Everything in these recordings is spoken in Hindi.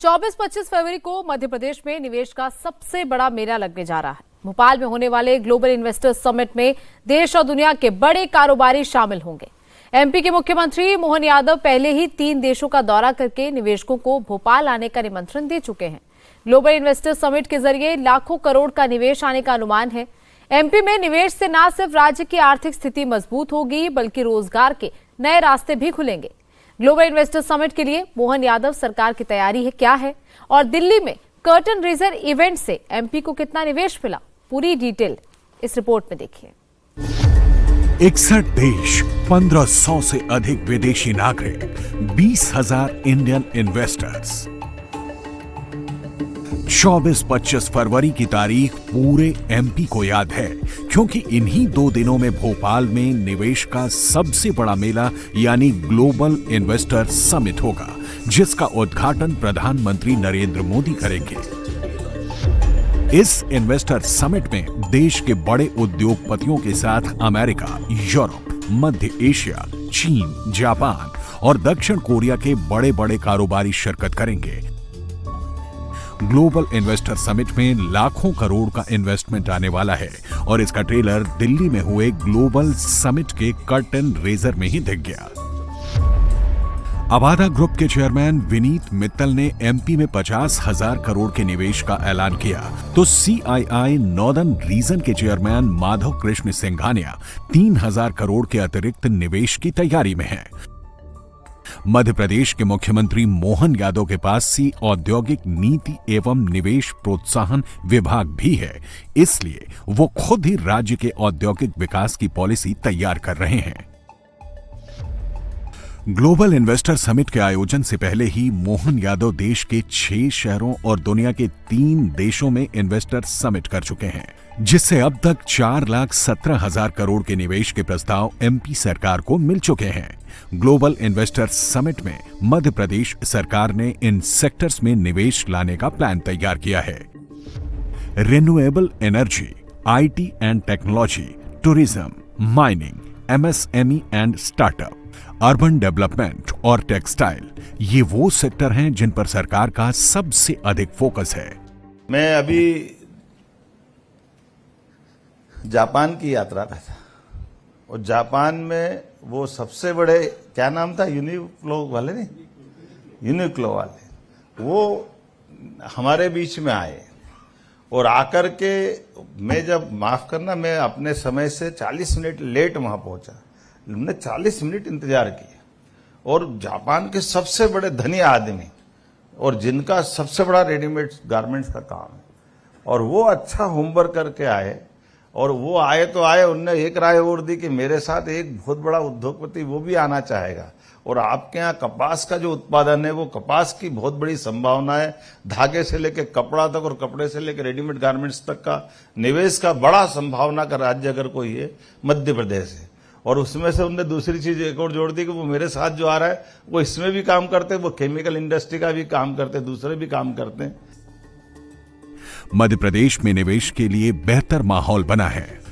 24-25 फरवरी को मध्य प्रदेश में निवेश का सबसे बड़ा मेला लगने जा रहा है। भोपाल में होने वाले ग्लोबल इन्वेस्टर्स समिट में देश और दुनिया के बड़े कारोबारी शामिल होंगे। एमपी के मुख्यमंत्री मोहन यादव पहले ही 3 देशों का दौरा करके निवेशकों को भोपाल आने का निमंत्रण दे चुके हैं। ग्लोबल इन्वेस्टर्स समिट के जरिए लाखों करोड़ का निवेश आने का अनुमान है। एमपी में निवेश से न सिर्फ राज्य की आर्थिक स्थिति मजबूत होगी, बल्कि रोजगार के नए रास्ते भी खुलेंगे। ग्लोबल इन्वेस्टर्स समिट के लिए मोहन यादव सरकार की तैयारी है क्या है, और दिल्ली में कर्टन रेजर इवेंट से एमपी को कितना निवेश मिला, पूरी डिटेल इस रिपोर्ट में देखिए। 61 देश, 1500 से अधिक विदेशी नागरिक, 20,000 इंडियन इन्वेस्टर्स। 24-25 फरवरी की तारीख पूरे एमपी को याद है, क्योंकि इन्हीं 2 दिनों में भोपाल में निवेश का सबसे बड़ा मेला यानी ग्लोबल इन्वेस्टर समिट होगा, जिसका उद्घाटन प्रधानमंत्री नरेंद्र मोदी करेंगे। इस इन्वेस्टर समिट में देश के बड़े उद्योगपतियों के साथ अमेरिका, यूरोप, मध्य एशिया, चीन, जापान और दक्षिण कोरिया के बड़े बड़े कारोबारी शिरकत करेंगे। ग्लोबल इन्वेस्टर समिट में लाखों करोड़ का इन्वेस्टमेंट आने वाला है और इसका ट्रेलर दिल्ली में हुए ग्लोबल समिट के कर्टन रेजर में ही दिख गया। अबादा ग्रुप के चेयरमैन विनीत मित्तल ने एमपी में 50,000 करोड़ के निवेश का ऐलान किया, तो सीआईआई नॉर्दर्न रीजन के चेयरमैन माधव कृष्ण सिंघानिया 3,000 करोड़ के अतिरिक्त निवेश की तैयारी में हैं। मध्य प्रदेश के मुख्यमंत्री मोहन यादव के पास सी औद्योगिक नीति एवं निवेश प्रोत्साहन विभाग भी है, इसलिए वो खुद ही राज्य के औद्योगिक विकास की पॉलिसी तैयार कर रहे हैं। ग्लोबल इन्वेस्टर समिट के आयोजन से पहले ही मोहन यादव देश के 6 शहरों और दुनिया के 3 देशों में इन्वेस्टर समिट कर चुके हैं, जिससे अब तक 4,17,000 करोड़ के निवेश के प्रस्ताव एमपी सरकार को मिल चुके हैं। ग्लोबल इन्वेस्टर समिट में मध्य प्रदेश सरकार ने इन सेक्टर्स में निवेश लाने का प्लान तैयार किया है। Renewable energy, IT and technology, tourism, mining, MSME and startup, urban development और टेक्सटाइल, ये वो सेक्टर हैं जिन पर सरकार का सबसे अधिक फोकस है। मैं अभी जापान की यात्रा पे था और जापान में वो सबसे बड़े, क्या नाम था, यूनिक्लो वाले, नहीं यूनिक्लो वाले, वो हमारे बीच में आए और आकर के, मैं जब, माफ करना, मैं अपने समय से 40 मिनट लेट वहां पहुंचा। हमने 40 मिनट इंतजार किया और जापान के सबसे बड़े धनी आदमी और जिनका सबसे बड़ा रेडीमेड गारमेंट्स का काम है, और वो अच्छा होमवर्क करके आए। और वो आए तो आए, उनने एक राय और दी कि मेरे साथ एक बहुत बड़ा उद्योगपति वो भी आना चाहेगा, और आपके यहाँ कपास का जो उत्पादन है, वो कपास की बहुत बड़ी संभावना है। धागे से लेकर कपड़ा तक और कपड़े से लेकर रेडीमेड गारमेंट्स तक का निवेश का बड़ा संभावना का राज्य अगर कोई है, मध्य प्रदेश है। और उसमें से उनने दूसरी चीज एक और जोड़ दी कि वो मेरे साथ जो आ रहा है वो इसमें भी काम करते हैं, वो केमिकल इंडस्ट्री का भी काम करते हैं, दूसरे भी काम करते हैं। मध्य प्रदेश में निवेश के लिए बेहतर माहौल बना है।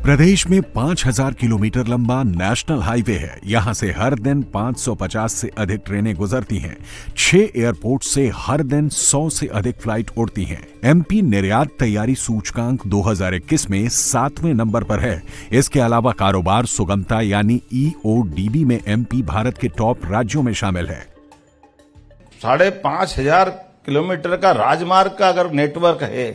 प्रदेश में 5,000 किलोमीटर लंबा नेशनल हाईवे है। यहां से हर दिन 550 से अधिक ट्रेनें गुजरती हैं। 6 एयरपोर्ट से हर दिन 100 से अधिक फ्लाइट उड़ती हैं। एमपी निर्यात तैयारी सूचकांक 2021 में 7वें नंबर पर है। इसके अलावा कारोबार सुगमता यानी ईओडीबी में एमपी भारत के टॉप राज्यों में शामिल है। 5,500 किलोमीटर का राजमार्ग का अगर नेटवर्क है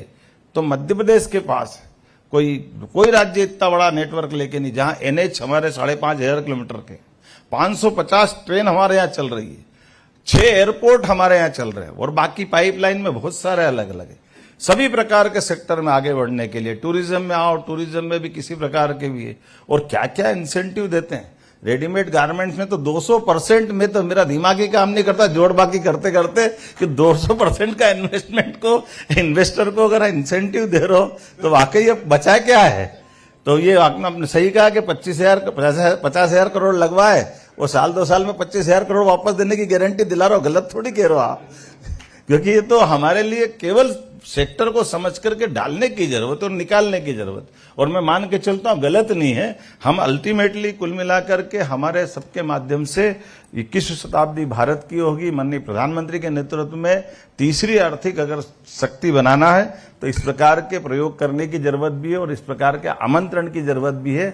तो मध्य प्रदेश के पास है। कोई राज्य इतना बड़ा नेटवर्क लेके नहीं, जहां एनएच हमारे 5,500 किलोमीटर के, 550 ट्रेन हमारे यहाँ चल रही है, 6 एयरपोर्ट हमारे यहाँ चल रहे हैं, और बाकी पाइपलाइन में बहुत सारे अलग अलग है। सभी प्रकार के सेक्टर में आगे बढ़ने के लिए, टूरिज्म में आओ, टूरिज्म में भी किसी प्रकार के भी है, और क्या क्या इंसेंटिव देते हैं। रेडीमेड गारमेंट्स में तो 200% में तो मेरा दिमाग ही काम नहीं करता, जोड़ बाकी करते करते, कि 200% का इन्वेस्टर को अगर इंसेंटिव दे रहे हो तो वाकई ये बचा क्या है। तो ये आपने सही कहा कि 50,000 करोड़ लगवाए, वो साल 2 साल में 25,000 करोड़ वापस देने की गारंटी दिला रहे हो, गलत थोड़ी कह रहे हो आप। क्योंकि ये तो हमारे लिए केवल सेक्टर को समझ करके डालने की जरूरत और निकालने की जरूरत, और मैं मान के चलता हूं गलत नहीं है। हम अल्टीमेटली कुल मिलाकर के हमारे सबके माध्यम से 21वीं शताब्दी भारत की होगी। माननीय प्रधानमंत्री के नेतृत्व में तीसरी आर्थिक अगर शक्ति बनाना है तो इस प्रकार के प्रयोग करने की जरूरत भी है और इस प्रकार के आमंत्रण की जरूरत भी है।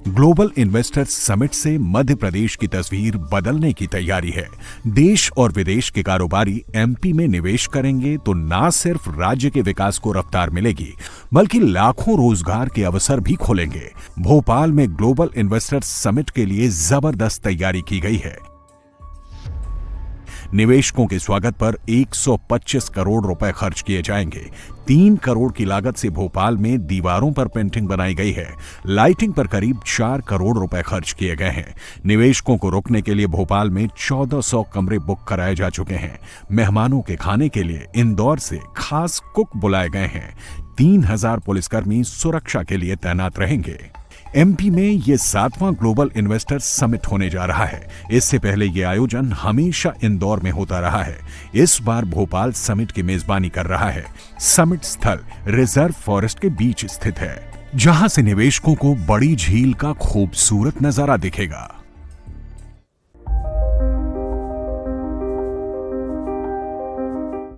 ग्लोबल इन्वेस्टर्स समिट से मध्य प्रदेश की तस्वीर बदलने की तैयारी है। देश और विदेश के कारोबारी एमपी में निवेश करेंगे तो न सिर्फ राज्य के विकास को रफ्तार मिलेगी, बल्कि लाखों रोजगार के अवसर भी खोलेंगे। भोपाल में ग्लोबल इन्वेस्टर्स समिट के लिए जबरदस्त तैयारी की गई है। निवेशकों के स्वागत पर 125 करोड़ रुपए खर्च किए जाएंगे। 3 करोड़ की लागत से भोपाल में दीवारों पर पेंटिंग बनाई गई है। लाइटिंग पर करीब 4 करोड़ रुपए खर्च किए गए हैं। निवेशकों को रुकने के लिए भोपाल में 1400 कमरे बुक कराए जा चुके हैं। मेहमानों के खाने के लिए इंदौर से खास कुक बुलाए गए हैं। 3000 पुलिसकर्मी सुरक्षा के लिए तैनात रहेंगे। एमपी में ये 7वां ग्लोबल इन्वेस्टर्स समिट होने जा रहा है। इससे पहले ये आयोजन हमेशा इंदौर में होता रहा है। इस बार भोपाल समिट की मेजबानी कर रहा है। समिट स्थल रिजर्व फॉरेस्ट के बीच स्थित है, जहां से निवेशकों को बड़ी झील का खूबसूरत नजारा दिखेगा।